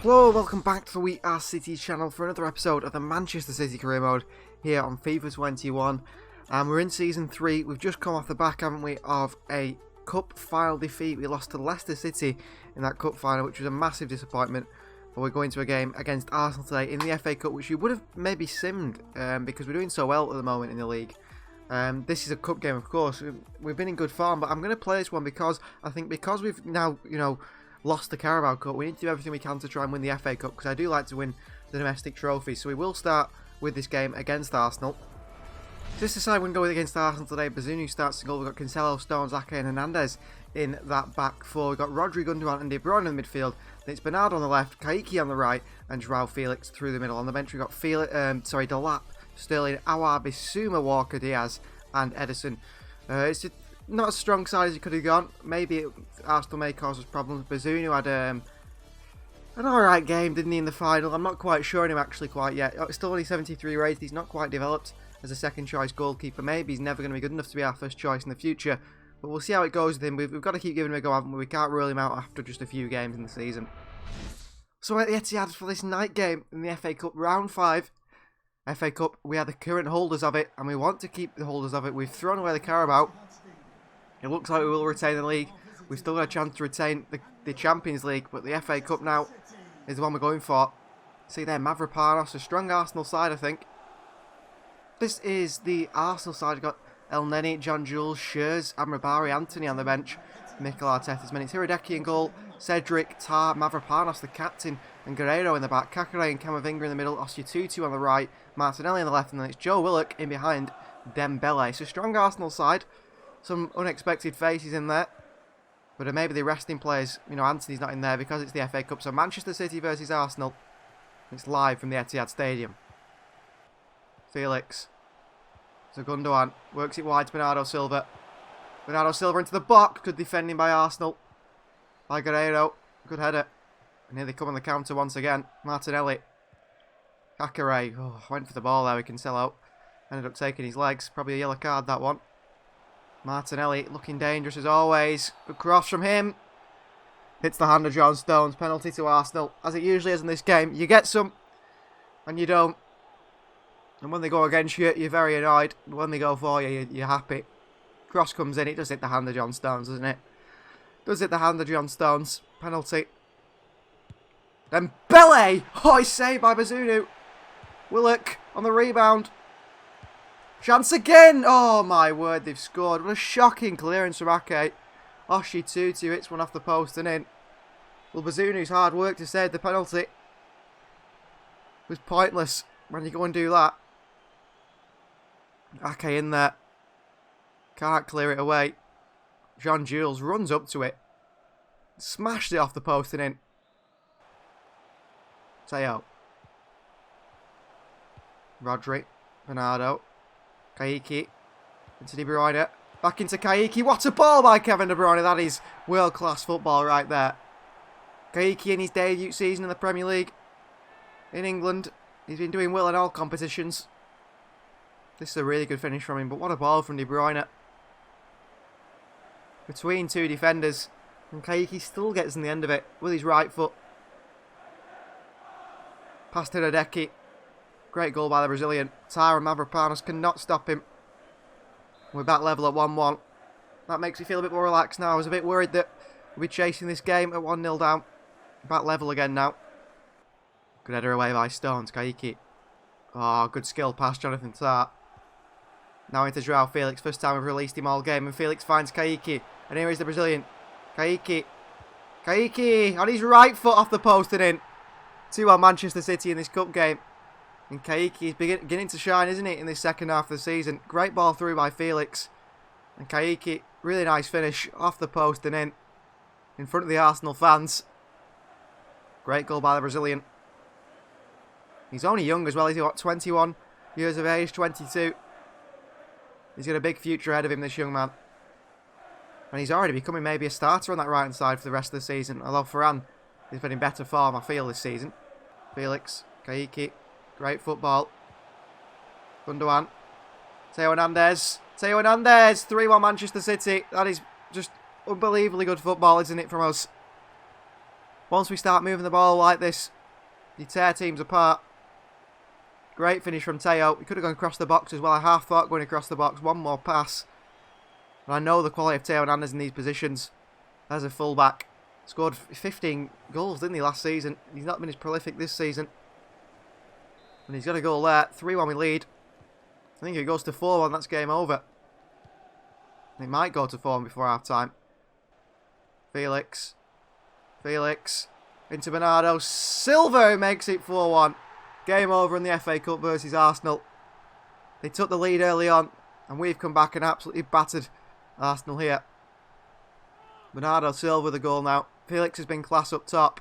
Hello, welcome back to the We Are City channel for another episode of the Manchester City career mode here on FIFA 21. We're in season 3. We've just come off the back, haven't we, of a cup final defeat. We lost to Leicester City in that cup final, which was a massive disappointment. But we're going to a game against Arsenal today in the FA Cup, which we would have maybe simmed because we're doing so well at the moment in the league. This is a cup game, of course. We've been in good form, but I'm going to play this one because I think because we've now, lost the Carabao Cup, we need to do everything we can to try and win the FA Cup, because I do like to win the domestic trophy. So we will start with this game against Arsenal. Just decide we're going to go against Arsenal today. Bazunu starts to goal. We've got Cancelo, Stones, Ake and Hernandez in that back four. We've got Rodri, Gundogan and De Bruyne in the midfield. Then it's Bernardo on the left, Kayky on the right and João Felix through the middle. On the bench we've got Delap, Sterling, Aouar, Bissouma, Walker, Diaz and Ederson. It's just not as strong side as it could have gone. Maybe Arsenal may cause us problems. Bazunu had an alright game, didn't he, in the final? I'm not quite sure on him actually quite yet. Still only 73 rated. He's not quite developed as a second choice goalkeeper. Maybe he's never going to be good enough to be our first choice in the future. But we'll see how it goes with him. We've got to keep giving him a go, haven't we? We can't rule him out after just a few games in the season. So at the Etihad for this night game in the FA Cup, round 5. FA Cup, we are the current holders of it, and we want to keep the holders of it. We've thrown away the Carabao. It looks like we will retain the league. We've still got a chance to retain the Champions League, but the FA Cup now is the one we're going for. See there, Mavropanos, a strong Arsenal side, I think. This is the Arsenal side. We've got El Neni, John Jules, Schürrle, Amrabat, Anthony on the bench. Mikel Arteta's minutes. Hirodeki in goal. Cedric, Tar, Mavropanos, the captain, and Guerreiro in the back. Kakare and Camavinga in the middle. Ossie on the right. Martinelli on the left, and then it's Joe Willock in behind Dembele. So strong Arsenal side. Some unexpected faces in there. But maybe the resting players, Anthony's not in there because it's the FA Cup. So Manchester City versus Arsenal. It's live from the Etihad Stadium. Felix. So Gundogan works it wide to Bernardo Silva. Bernardo Silva into the box. Good defending by Arsenal. By Guerreiro. Good header. And here they come on the counter once again. Martinelli. Kakare. Oh, went for the ball there. We can sell out. Ended up taking his legs. Probably a yellow card, that one. Martinelli looking dangerous as always. Good cross from him. Hits the hand of John Stones. Penalty to Arsenal. As it usually is in this game. You get some and you don't. And when they go against you, you're very annoyed. But when they go for you, you're happy. Cross comes in. It does hit the hand of John Stones, doesn't it? Does hit the hand of John Stones. Penalty. Then Bele! Oh, he's saved by Bazunu. Willock on the rebound. Chance again! Oh my word, they've scored. What a shocking clearance from Ake. Oshie 2-2 hits one off the post and in. Well, Bazunu's hard work to save the penalty was pointless when you go and do that. Ake in there. Can't clear it away. John Jules runs up to it. Smashed it off the post and in. Teo. Rodri. Bernardo. Kayky. Into De Bruyne. Back into Kayky. What a ball by Kevin De Bruyne. That is world-class football right there. Kayky in his debut season in the Premier League. In England. He's been doing well in all competitions. This is a really good finish from him. But what a ball from De Bruyne. Between two defenders. And Kayky still gets in the end of it with his right foot. Past Hirodeki. Great goal by the Brazilian. Tar and Mavropanos cannot stop him. We're back level at 1-1. That makes me feel a bit more relaxed now. I was a bit worried that we'd be chasing this game at 1-0 down. Back level again now. Good header away by Stones. Kayky. Oh, good skill pass, Jonathan Tart. Now into João Felix. First time we've released him all game. And Felix finds Kayky. And here is the Brazilian. Kayky. Kayky on his right foot off the post and in. 2-1 Manchester City in this cup game. And Kayky is beginning to shine, isn't it, in this second half of the season. Great ball through by Felix. And Kayky, really nice finish off the post and in front of the Arsenal fans. Great goal by the Brazilian. He's only young as well. He's got 21 years of age, 22. He's got a big future ahead of him, this young man. And he's already becoming maybe a starter on that right-hand side for the rest of the season. Although Ferran has been in better form, I feel, this season. Felix, Kayky. Great football. Gundogan. Teo Hernandez. 3-1 Manchester City. That is just unbelievably good football, isn't it, from us? Once we start moving the ball like this, you tear teams apart. Great finish from Teo. He could have gone across the box as well. I half thought going across the box. One more pass. And I know the quality of Teo Hernandez in these positions. As a fullback. Scored 15 goals, didn't he, last season? He's not been as prolific this season. And he's got a goal there. 3-1 we lead. I think if it goes to 4-1, that's game over. It might go to 4-1 before half-time. Felix. Into Bernardo Silva, who makes it 4-1. Game over in the FA Cup versus Arsenal. They took the lead early on, and we've come back and absolutely battered Arsenal here. Bernardo Silva with a goal now. Felix has been class up top.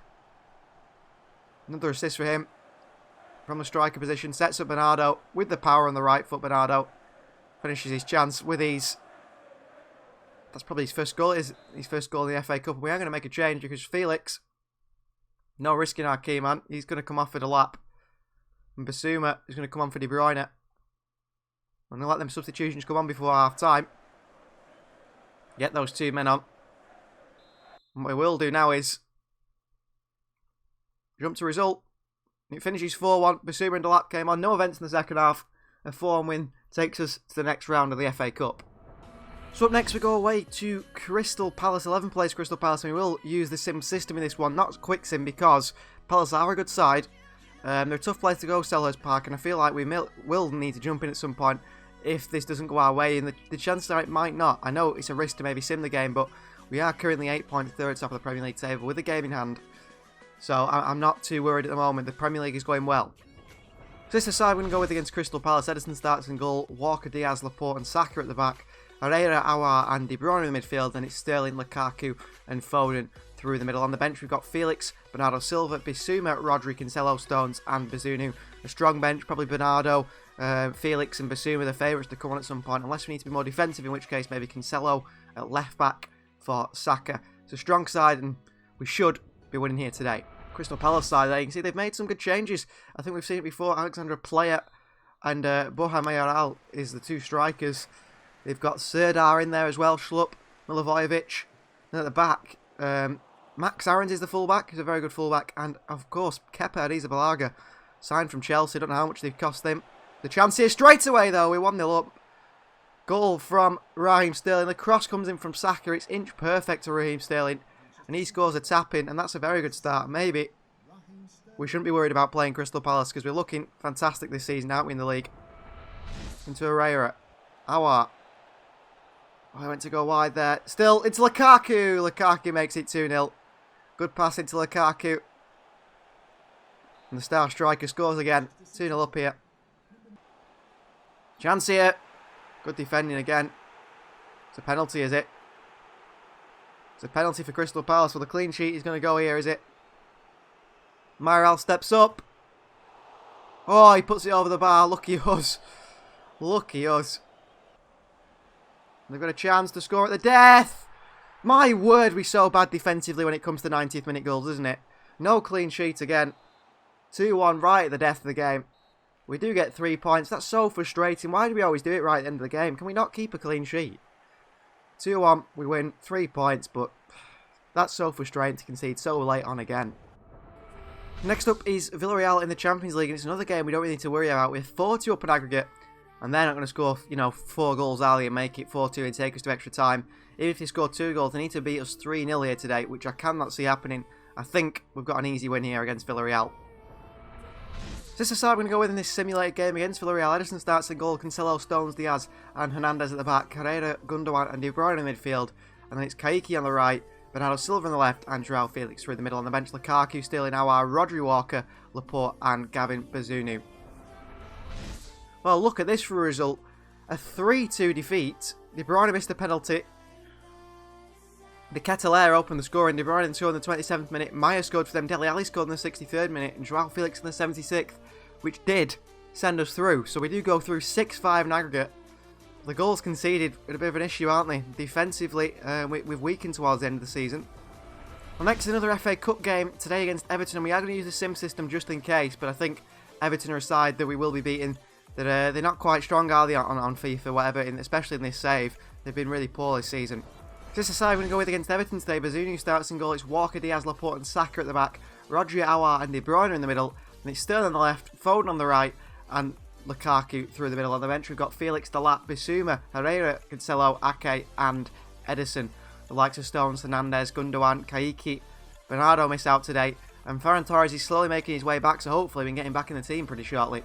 Another assist for him. From the striker position, sets up Bernardo with the power on the right foot. Bernardo finishes his chance with ease. That's probably his first goal. His first goal in the FA Cup. We are going to make a change because Felix, no risk in our key man. He's going to come off for the lap. And Basuma is going to come on for De Bruyne. I'm going to let them substitutions come on before half time. Get those two men on. And what we will do now is jump to result. It finishes 4-1. Basuma and De Lap came on. No events in the second half. A 4-1 win takes us to the next round of the FA Cup. So up next we go away to Crystal Palace. 11 plays Crystal Palace, and we will use the sim system in this one. Not quick sim because Palace are a good side. They're a tough place to go, Selhurst Park, and I feel like we will need to jump in at some point if this doesn't go our way, and the chances are it might not. I know it's a risk to maybe sim the game, but we are currently 8 points third top of the Premier League table with the game in hand. So I'm not too worried at the moment. The Premier League is going well. So this is the side we're going to go with against Crystal Palace. Edison starts in goal. Walker, Diaz, Laporte and Saka at the back. Herrera, Aouar and De Bruyne in the midfield. And it's Sterling, Lukaku and Foden through the middle. On the bench we've got Felix, Bernardo Silva, Bissouma, Rodri, Cancelo, Stones and Bazunu. A strong bench, probably Bernardo, Felix and Basuma the favourites to come on at some point, unless we need to be more defensive, in which case maybe Cancelo at left back for Saka. It's a strong side and we should be winning here today. Crystal Palace side there, you can see they've made some good changes. I think we've seen it before. Alexandra Player and Borja Mayoral is the two strikers. They've got Serdar in there as well, Schlupp, Milivojevic. And at the back, Max Aarons is the fullback. He's a very good fullback. And of course, Kepa Arrizabalaga, signed from Chelsea. Don't know how much they've cost him. The chance here straight away though. We're 1-0 up. Goal from Raheem Sterling. The cross comes in from Saka. It's inch perfect to Raheem Sterling. And he scores a tap-in. And that's a very good start. Maybe we shouldn't be worried about playing Crystal Palace because we're looking fantastic this season, aren't we, in the league? Into Herrera. Aouar. Oh, I went to go wide there. Still, it's Lukaku. Lukaku makes it 2-0. Good pass into Lukaku. And the star striker scores again. 2-0 up here. Chance here. Good defending again. It's a penalty, is it? It's a penalty for Crystal Palace. Well, the clean sheet is going to go here, is it? Mayoral steps up. Oh, he puts it over the bar. Lucky us. Lucky us. They've got a chance to score at the death. My word, we're so bad defensively when it comes to 90th minute goals, isn't it? No clean sheet again. 2-1 right at the death of the game. We do get 3 points. That's so frustrating. Why do we always do it right at the end of the game? Can we not keep a clean sheet? 2-1, we win 3 points, but that's so frustrating to concede so late on again. Next up is Villarreal in the Champions League, and it's another game we don't really need to worry about. We're 4-2 up in aggregate, and they're not going to score, 4 goals early and make it 4-2 and take us to extra time. Even if they score 2 goals, they need to beat us 3-0 here today, which I cannot see happening. I think we've got an easy win here against Villarreal. So this is the side we're going to go with in this simulated game against Villarreal. Edison starts the goal, Cancelo, Stones, Diaz and Hernandez at the back, Herrera, Gundogan and De Bruyne in the midfield, and then it's Kayky on the right, Bernardo Silva on the left and João Felix through the middle. On the bench, Lukaku, Sterling, Aouar, Rodri, Walker, Laporte and Gavin Bazunu. Well, look at this for a result. A 3-2 defeat. De Bruyne missed a penalty. De Ketelaere opened the scoring. De Bruyne scored in the 27th minute. Maya scored for them. Dele Alli scored in the 63rd minute. And João Felix in the 76th, which did send us through. So we do go through 6-5 in aggregate. The goals conceded are a bit of an issue, aren't they? Defensively, we've weakened towards the end of the season. Well, next, another FA Cup game today against Everton. And we are going to use the sim system just in case. But I think Everton are a side that we will be beating. That they're not quite strong, are they, on FIFA, whatever, especially in this save. They've been really poor this season. This is the side we're going to go with against Everton today. Bazunu starts in goal. It's Walker, Diaz, Laporte and Saka at the back. Rodri, Aouar and De Bruyne in the middle. And it's Sterling on the left, Foden on the right and Lukaku through the middle. On the bench we've got Felix, Delap, Bissouma, Herrera, Cancelo, Ake and Edison. The likes of Stones, Hernandez, Gundogan, Kayky, Bernardo missed out today. And Ferran Torres is slowly making his way back, so hopefully we can get him back in the team pretty shortly.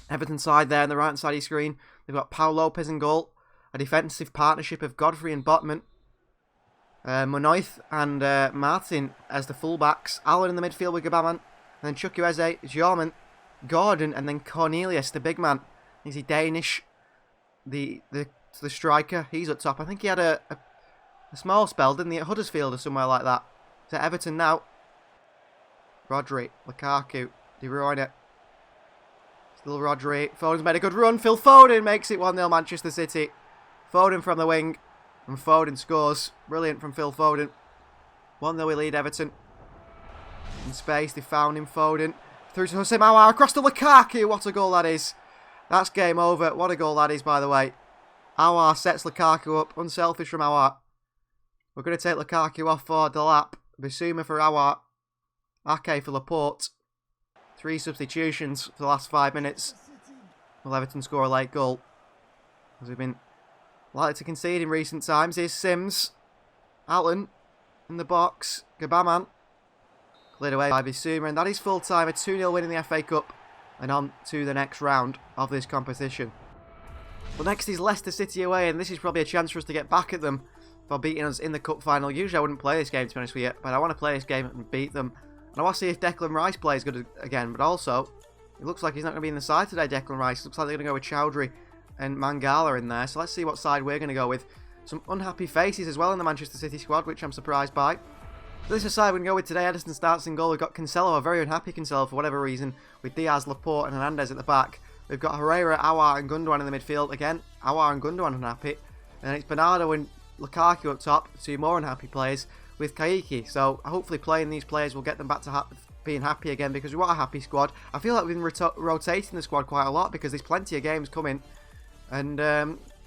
Everton side there on the right hand side of the screen. They've got Pau Lopez in goal. A defensive partnership of Godfrey and Botman. Munoz and Martin as the fullbacks. Allen in the midfield with Gabaman. And then Chukwueze, Jorman, Gordon, and then Cornelius, the big man. Is he Danish? The striker. He's up top. I think he had a small spell, didn't he, at Huddersfield or somewhere like that. He's at Everton now. Rodri, Lukaku, De Bruyne. Still Rodri. Foden's made a good run. Phil Foden makes it 1-0 Manchester City. Foden from the wing. And Foden scores. Brilliant from Phil Foden. 1-0 we lead Everton. In space, they found him, Foden. Through to Hossein Aouar, across to Lukaku. What a goal that is. That's game over. What a goal that is, by the way. Aouar sets Lukaku up. Unselfish from Aouar. We're going to take Lukaku off for Delap. Bissouma for Aouar. Ake for Laporte. 3 substitutions for the last 5 minutes. Will Everton score a late goal? As we've been likely to concede in recent times. Here's Sims. Allen in the box. Gabaman. Cleared away by Bissouma. And that is full time. A 2-0 win in the FA Cup. And on to the next round of this competition. Well, next is Leicester City away. And this is probably a chance for us to get back at them for beating us in the cup final. Usually I wouldn't play this game, to be honest with you. But I want to play this game and beat them. And I want to see if Declan Rice plays good again. But also, it looks like he's not going to be in the side today, Declan Rice. It looks like they're going to go with Chowdhury and Mangala in there. So let's see what side we're going to go with. Some unhappy faces as well in the Manchester City squad, which I'm surprised by. So this is the side we're going to go with today. Edison starts in goal. We've got Cancelo, a very unhappy Cancelo for whatever reason, with Diaz, Laporte and Hernandez at the back. We've got Herrera, Aouar and Gundogan in the midfield. Again, Aouar and Gundogan unhappy. And it's Bernardo and Lukaku up top, 2 more unhappy players, with Kayky. So hopefully playing these players will get them back to being happy again, because we want a happy squad. I feel like we've been rotating the squad quite a lot because there's plenty of games coming. And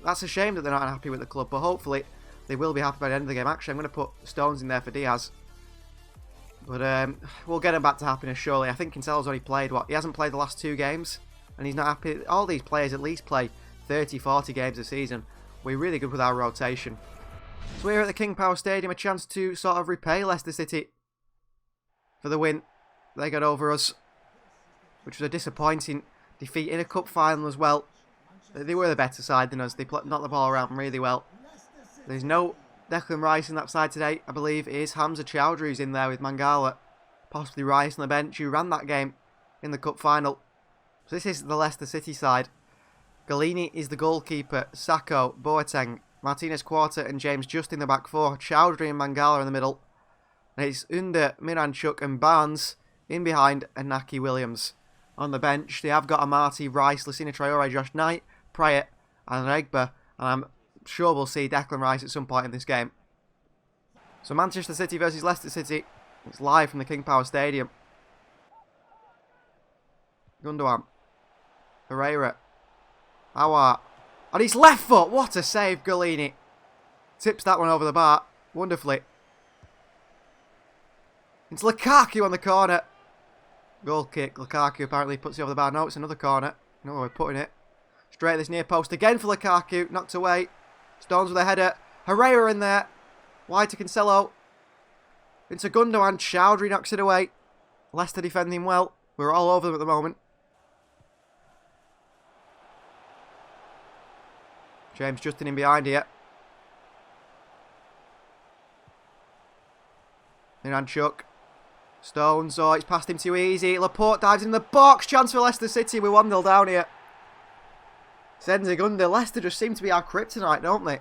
that's a shame that they're not happy with the club, but hopefully they will be happy by the end of the game. Actually, I'm going to put Stones in there for Diaz. But we'll get him back to happiness surely. I think Cancelo's only played, he hasn't played the last 2 games. And he's not happy. All these players at least play 30, 40 games a season. We're really good with our rotation. So we're at the King Power Stadium, a chance to sort of repay Leicester City for the win. They got over us, which was a disappointing defeat in a cup final as well. They were the better side than us. They knocked the ball around really well. There's no Declan Rice in that side today. I believe it is Hamza Chowdhury who's in there with Mangala. Possibly Rice on the bench, who ran that game in the cup final. So this is the Leicester City side. Galini is the goalkeeper. Sacco, Boateng, Martinez Quarter and James just in the back 4. Chowdhury and Mangala in the middle. And it's Under, Miranchuk and Barnes in behind, and Naki Williams on the bench. They have got Amati, Rice, Lucina Traore, Josh Knight, Pryor and Regba. And I'm sure we'll see Declan Rice at some point in this game. So Manchester City versus Leicester City. It's live from the King Power Stadium. Gundogan. Herrera. Aouar. On his left foot. What a save, Galini. Tips that one over the bar. Wonderfully. It's Lukaku on the corner. Goal kick. Lukaku apparently puts it over the bar. No, it's another corner. No, we're putting it. Straight at this near post again for Lukaku. Knocked away. Stones with a header. Herrera in there. Wide to Cancelo. Into Gundogan. Chowdhury knocks it away. Leicester defending well. We're all over them at the moment. James Justin in behind here. Miranchuk. Stones. Oh, it's passed him too easy. Laporte dives in the box. Chance for Leicester City. We're 1-0 down here. Senzig under. Leicester just seem to be our kryptonite, don't they?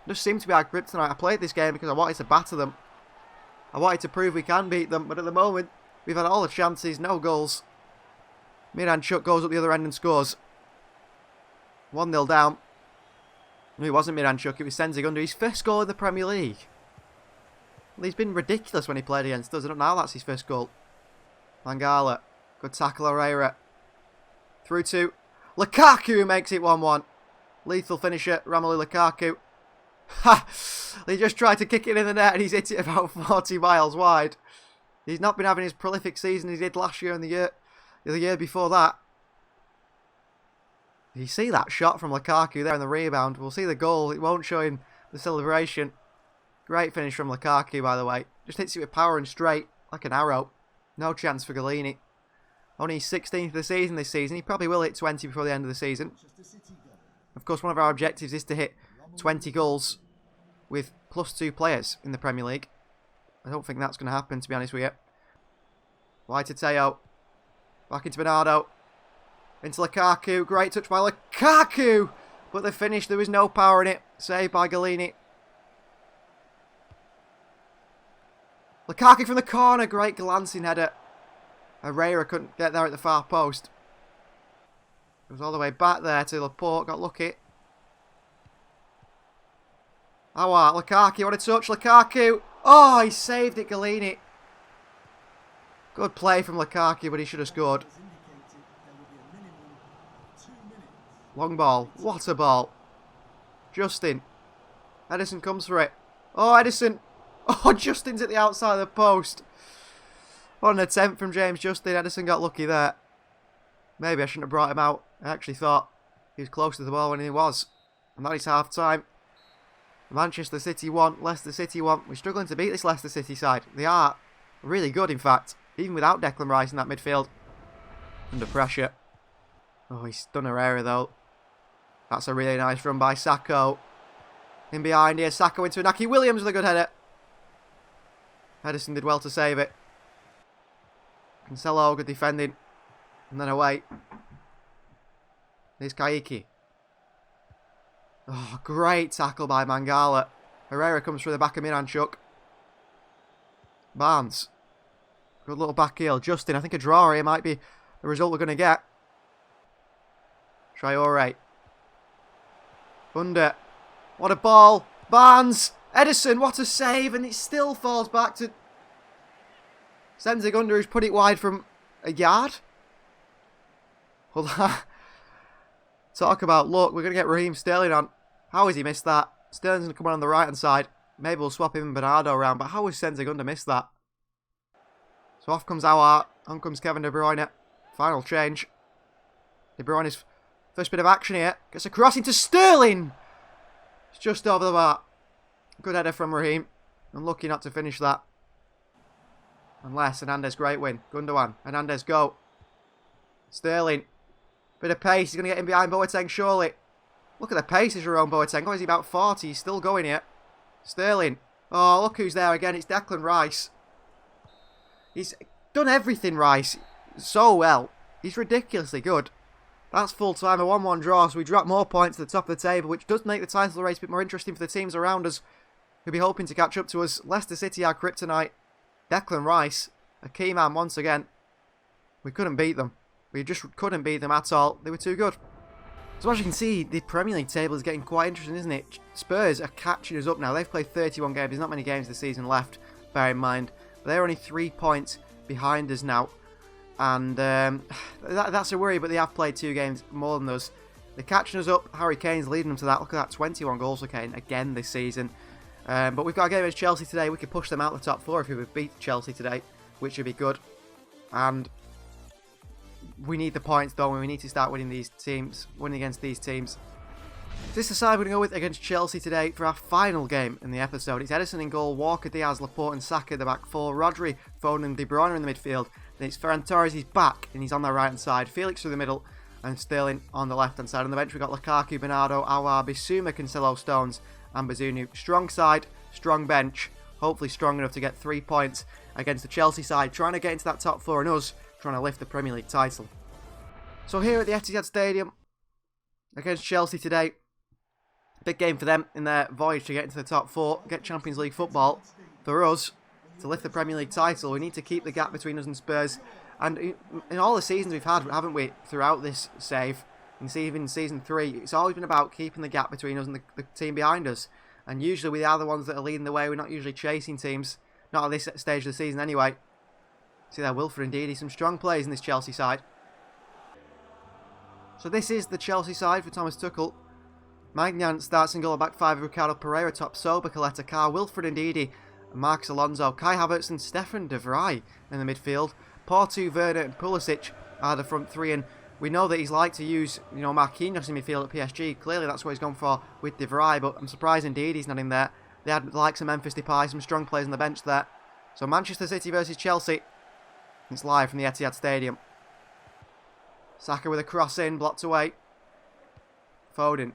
Just seem to be our kryptonite. I played this game because I wanted to batter them. I wanted to prove we can beat them. But at the moment, we've had all the chances. No goals. Miranchuk goes up the other end and scores. 1-0 down. No, it wasn't Miranchuk. It was Senzig under. His first goal in the Premier League. Well, he's been ridiculous when he played against us. I don't know how that's his first goal. Mangala. Good tackle, Herrera. Through to Lukaku, who makes it 1-1. Lethal finisher, Romelu Lukaku. Ha! He just tried to kick it in the net and he's hit it about 40 miles wide. He's not been having his prolific season he did last year and the year before that. You see that shot from Lukaku there in the rebound. We'll see the goal. It won't show him the celebration. Great finish from Lukaku, by the way. Just hits it with power and straight, like an arrow. No chance for Galini. Only 16th of the season this season. He probably will hit 20 before the end of the season. Of course, one of our objectives is to hit 20 goals with +2 players in the Premier League. I don't think that's going to happen, to be honest with you. Wide to Teo. Back into Bernardo. Into Lukaku. Great touch by Lukaku. But the finish, there was no power in it. Saved by Galini. Lukaku from the corner. Great glancing header. Herrera couldn't get there at the far post. It was all the way back there to Laporte. Got lucky. Aouar. Lukaku. What a touch. Lukaku. Oh, he saved it, Galini. Good play from Lukaku, but he should have scored. Long ball. What a ball. Justin. Edison comes for it. Oh, Edison. Oh, Justin's at the outside of the post. What an attempt from James Justin. Edison got lucky there. Maybe I shouldn't have brought him out. I actually thought he was close to the ball when he was. And that is half time. Manchester City 1, Leicester City 1. We're struggling to beat this Leicester City side. They are really good, in fact. Even without Declan Rice in that midfield. Under pressure. Oh, he's done Herrera, though. That's a really nice run by Sacco. In behind here, Sacco into Inaki Williams with a good header. Edison did well to save it. Cancelo, good defending. And then away. Here's Kayky. Oh, great tackle by Mangala. Herrera comes through the back of Miranchuk. Barnes. Good little back heel. Justin, I think a draw here might be the result we're going to get. Traore. Under. What a ball. Barnes. Edison, what a save. And it still falls back to Senzig Under, who's put it wide from a yard. Well, talk about luck. We're going to get Raheem Sterling on. How has he missed that? Sterling's going to come on the right hand side. Maybe we'll swap him and Bernardo around. But how has Senzig Under missed that? So off comes Aouar. On comes Kevin De Bruyne. Final change. De Bruyne's first bit of action here. Gets a cross into Sterling. It's just over the bar. Good header from Raheem. Unlucky not to finish that. Unless Hernandez, great win. Gundogan. Hernandez, go. Sterling. Bit of pace. He's going to get in behind Boateng, surely. Look at the pace of Jerome Boateng. Oh, is he about 40? He's still going here. Sterling. Oh, look who's there again. It's Declan Rice. He's done everything, Rice, so well. He's ridiculously good. That's full time, a 1-1 draw, so we drop more points to the top of the table, which does make the title race a bit more interesting for the teams around us who'll be hoping to catch up to us. Leicester City, our kryptonite. Declan Rice, a key man once again. We couldn't beat them. We just couldn't beat them at all. They were too good. So as you can see, the Premier League table is getting quite interesting, isn't it? Spurs are catching us up now. They've played 31 games. There's not many games this season left, bear in mind. But they're only 3 points behind us now. And that's a worry, but they have played 2 games more than us. They're catching us up. Harry Kane's leading them to that. Look at that, 21 goals for Kane again this season. But we've got a game against Chelsea today. We could push them out the top 4 if we would beat Chelsea today, which would be good. And we need the points, though, and we need to start winning against these teams. This is the side we're going to go with against Chelsea today for our final game in the episode. It's Edison in goal, Walker, Diaz, Laporte and Saka at the back 4, Rodri, Foden and De Bruyne in the midfield. Then it's Ferran Torres, he's back and he's on the right hand side, Felix through the middle and Sterling on the left hand side. On the bench we've got Lukaku, Bernardo, Aouar, Bissouma, Cancelo, Stones and Bazunu. Strong side, strong bench, hopefully strong enough to get 3 points against the Chelsea side, trying to get into that top 4 and us trying to lift the Premier League title. So here at the Etihad Stadium against Chelsea today, big game for them in their voyage to get into the top 4, get Champions League football. For us, to lift the Premier League title, we need to keep the gap between us and Spurs. And in all the seasons we've had, haven't we, throughout this save, and even Season 3, it's always been about keeping the gap between us and the team behind us. And usually we are the ones that are leading the way. We're not usually chasing teams, not at this stage of the season anyway. See there, Wilfred Ndidi, some strong players in this Chelsea side. So this is the Chelsea side for Thomas Tuchel. Magnan starts in goal, back five of Ricardo Pereira, top Sober, Coletta Carr, Wilfred Ndidi, and Marcus Alonso, Kai Havertz and Stefan de Vrij in the midfield. Porto, Werner and Pulisic are the front three, and we know that he's like to use, Marquinhos in midfield at PSG. Clearly that's what he's gone for with de Vrij, but I'm surprised Ndidi's not in there. They had the likes of Memphis Depay, some strong players on the bench there. So Manchester City versus Chelsea. It's live from the Etihad Stadium. Saka with a cross in, blocked away. Foden.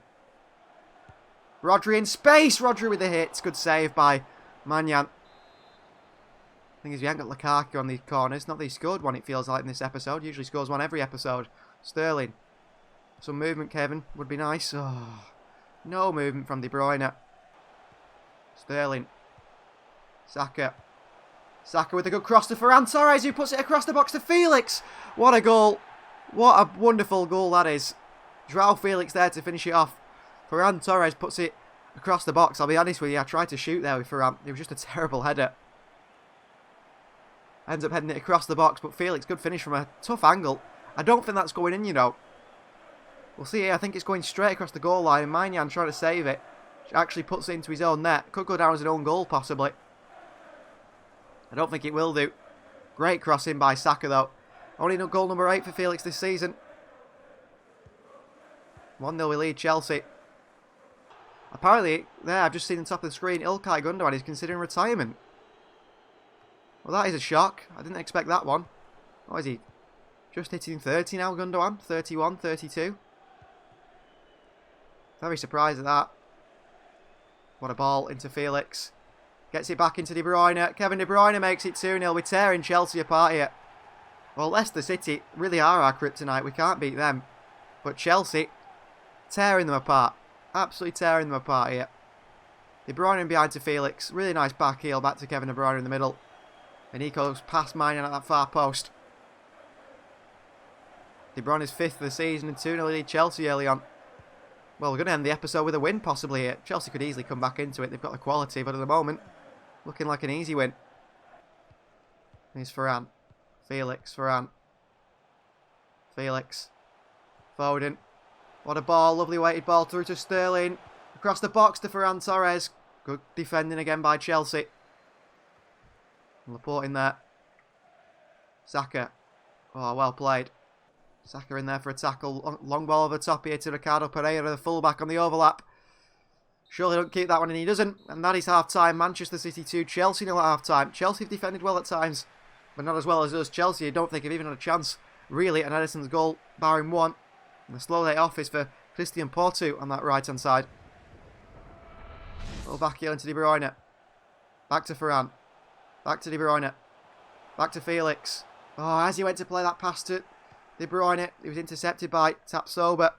Rodri in space. Rodri with the hits. Good save by Magnan. Thing is, we haven't got Lukaku on the corners. Not that he scored one, it feels like, in this episode. Usually scores one every episode. Sterling. Some movement, Kevin. Would be nice. Oh, no movement from De Bruyne. Sterling. Saka. Saka with a good cross to Ferran Torres, who puts it across the box to Felix. What a goal. What a wonderful goal that is. Joao Felix there to finish it off. Ferran Torres puts it across the box. I'll be honest with you, I tried to shoot there with Ferran. It was just a terrible header. Ends up heading it across the box, but Felix, good finish from a tough angle. I don't think that's going in, We'll see here. I think it's going straight across the goal line, and Magnan trying to save it. Actually puts it into his own net. Could go down as an own goal, possibly. I don't think it will do. Great crossing by Saka, though. Only goal number 8 for Felix this season. 1-0 we lead Chelsea. Apparently, there, I've just seen on top of the screen, Ilkay Gundogan is considering retirement. Well, that is a shock. I didn't expect that one. What is he? Just hitting 30 now, Gundogan? 31, 32. Very surprised at that. What a ball into Felix. Gets it back into De Bruyne. Kevin De Bruyne makes it 2-0. We're tearing Chelsea apart here. Well, Leicester City really are our kryptonite. We can't beat them. But Chelsea, tearing them apart. Absolutely tearing them apart here. De Bruyne behind to Felix. Really nice back heel back to Kevin De Bruyne in the middle. And he goes past Magnan at that far post. De Bruyne's 5th of the season and 2-0 lead Chelsea early on. Well, we're going to end the episode with a win possibly here. Chelsea could easily come back into it. They've got the quality, but at the moment, looking like an easy win. Here's Ferran. Felix. Ferran. Felix. Foden. What a ball. Lovely weighted ball through to Sterling. Across the box to Ferran Torres. Good defending again by Chelsea. Laporte in there. Saka. Oh, well played. Saka in there for a tackle. Long ball over the top here to Ricardo Pereira, the fullback on the overlap. Surely don't keep that one, and he doesn't. And that is half-time. Manchester City 2, Chelsea 0 at half-time. Chelsea have defended well at times, but not as well as us. Chelsea, I don't think have even had a chance, really, at Edison's goal, barring one. And the slow day off is for Christian Porto on that right-hand side. Little back heel into De Bruyne. Back to Ferran. Back to De Bruyne. Back to Felix. Oh, as he went to play that pass to De Bruyne, he was intercepted by Tapsoba.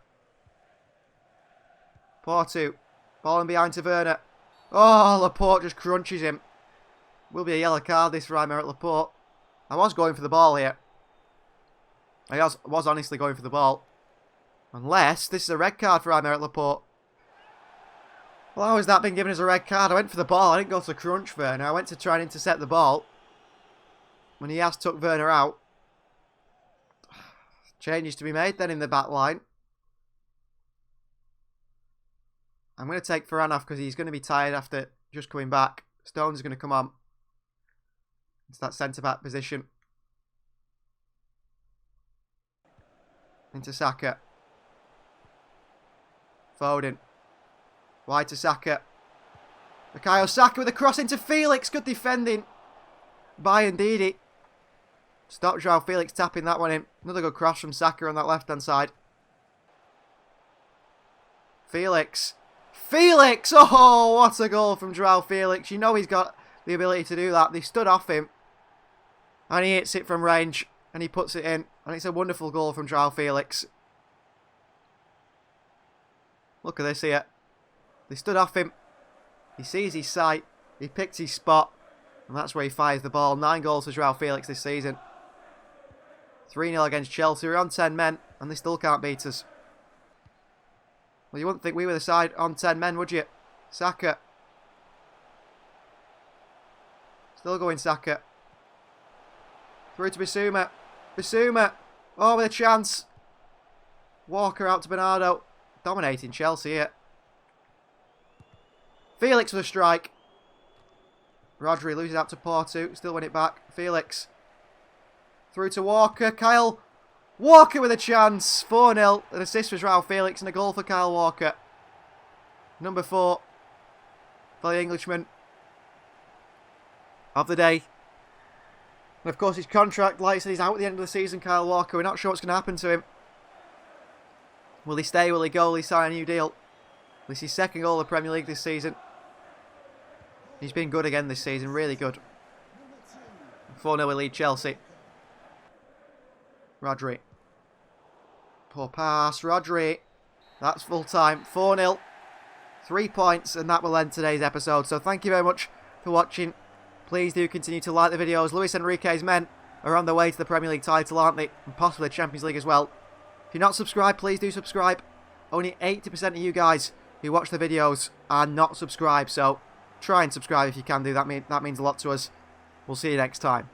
Porto. Ball in behind to Werner. Oh, Laporte just crunches him. Will be a yellow card this for Aymeric Laporte. I was going for the ball here. I was honestly going for the ball. Unless this is a red card for Aymeric Laporte. Well, how has that been given as a red card? I went for the ball. I didn't go to crunch Werner. I went to try and intercept the ball. When he has took Werner out. Changes to be made then in the back line. I'm going to take Ferran off because he's going to be tired after just coming back. Stones going to come on. It's that centre-back position. Into Saka. Foden. Wide to Saka. Bukayo Saka with a cross into Felix. Good defending by Ndidi. Stop Joao Felix tapping that one in. Another good cross from Saka on that left-hand side. Felix. Felix! Oh, what a goal from Joao Felix. You know he's got the ability to do that. They stood off him. And he hits it from range. And he puts it in. And it's a wonderful goal from Joao Felix. Look at this here. They stood off him. He sees his sight. He picked his spot. And that's where he fires the ball. 9 goals for Joao Felix this season. 3-0 against Chelsea. We're on 10 men. And they still can't beat us. Well, you wouldn't think we were the side on 10 men, would you? Saka. Still going Saka. Through to Bissouma. Bissouma. Oh, with a chance. Walker out to Bernardo. Dominating Chelsea here. Felix with a strike. Rodri loses out to Porto. Still win it back. Felix. Through to Walker. Kyle Walker with a chance. 4-0. An assist for João Felix and a goal for Kyle Walker. Number 4 for the Englishman of the day. And of course his contract, like I said, he's out at the end of the season, Kyle Walker. We're not sure what's going to happen to him. Will he stay? Will he go? Will he sign a new deal? This is his second goal of the Premier League this season. He's been good again this season, really good. 4-0 we lead Chelsea. Rodri. Poor pass, Rodri. That's full time. 4-0. 3 points, and that will end today's episode. So thank you very much for watching. Please do continue to like the videos. Luis Enrique's men are on their way to the Premier League title, aren't they? And possibly the Champions League as well. If you're not subscribed, please do subscribe. Only 80% of you guys who watch the videos are not subscribed, so try and subscribe if you can do. That means a lot to us. We'll see you next time.